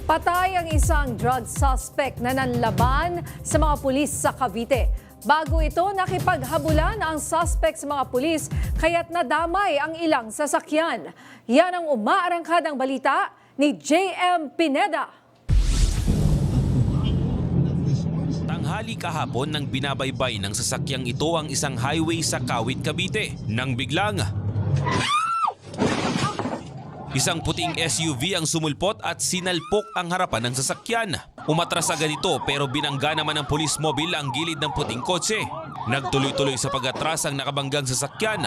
Patay ang isang drug suspect na nanlaban sa mga pulis sa Cavite. Bago ito, nakipaghabulan ang suspect sa mga pulis kaya't nadamay ang ilang sasakyan. Yan ang umaarangkadang balita ni J.M. Pineda. Tanghali kahapon nang binabaybay ng sasakyang ito ang isang highway sa Kawit, Cavite. Nang biglang isang puting SUV ang sumulpot at sinalpok ang harapan ng sasakyan. Umatras agad ito pero binangga naman ng police mobile ang gilid ng puting kotse. Nagtuloy-tuloy sa pag-atras ang nakabanggang sasakyan.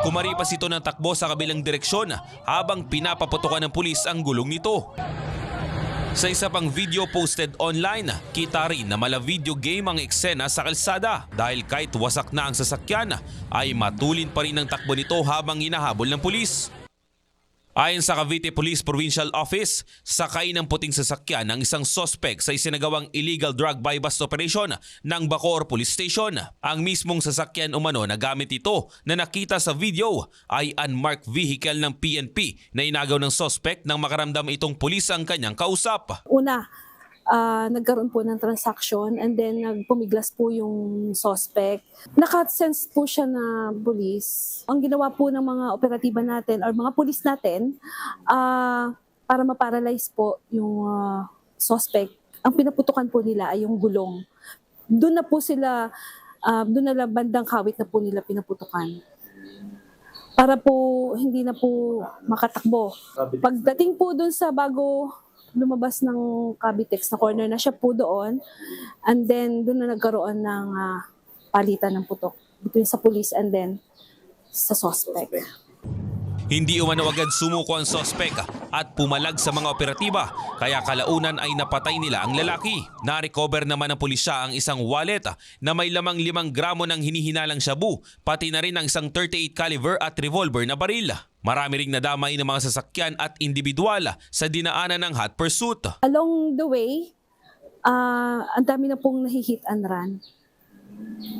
Kumaripas ito ng takbo sa kabilang direksyon habang pinapaputukan ng pulis ang gulong nito. Sa isa pang video posted online, kita rin na mala video game ang eksena sa kalsada dahil kahit wasak na ang sasakyan ay matulin pa rin ang takbo nito habang hinahabol ng pulis. Ayon sa Cavite Police Provincial Office, sakay ng puting sasakyan ang isang suspect sa isinagawang illegal drug buy-bust operation ng Bacoor Police Station. Ang mismong sasakyan umano na gamit ito na nakita sa video ay unmarked vehicle ng PNP na inagaw ng suspect nang makaramdam itong pulis ang kanyang kausap. Una, nagkaroon po ng transaction and then nagpumiglas po yung suspect. Nakasense po siya na pulis. Ang ginawa po ng mga operatiba natin or mga pulis natin para maparalyze po yung suspect, ang pinaputukan po nila ay yung gulong. Doon na po sila, doon na lang bandang Kawit na po nila pinaputukan. Para po hindi na po makatakbo. Pagdating po doon sa bago lumabas ng Cavitex na corner na siya po doon, and then doon na nagkaroon ng palitan ng putok between sa police and then sa suspect. Hindi umano agad sumuko ang suspect at pumalag sa mga operatiba kaya kalaunan ay napatay nila ang lalaki. Na-recover naman ng pulisya ang isang wallet na may lamang 5 gramo ng hinihinalang shabu, pati na rin ang isang 38 caliber at revolver na baril. Marami ring nadamay ng mga sasakyan at individual sa dinaanan ng hot pursuit. Along the way, ang dami na pong nahi-hit and run.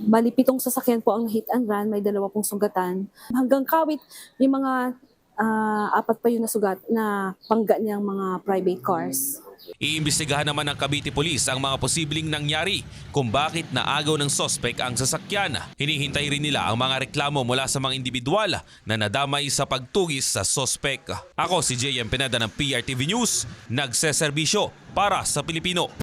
Bali, 7 sasakyan po ang hit and run, may 2 pong sugatan. Hanggang Kawit, yung mga 4 pa yung nasugat na pangga niyang mga private cars. Iimbestigahan naman ng Cavite Police ang mga posibleng nangyari kung bakit naagaw ng suspect ang sasakyan. Hinihintay rin nila ang mga reklamo mula sa mga individual na nadamay sa pagtugis sa suspect. Ako si J.M. Pineda ng PRTV News, nagseserbisyo para sa Pilipino.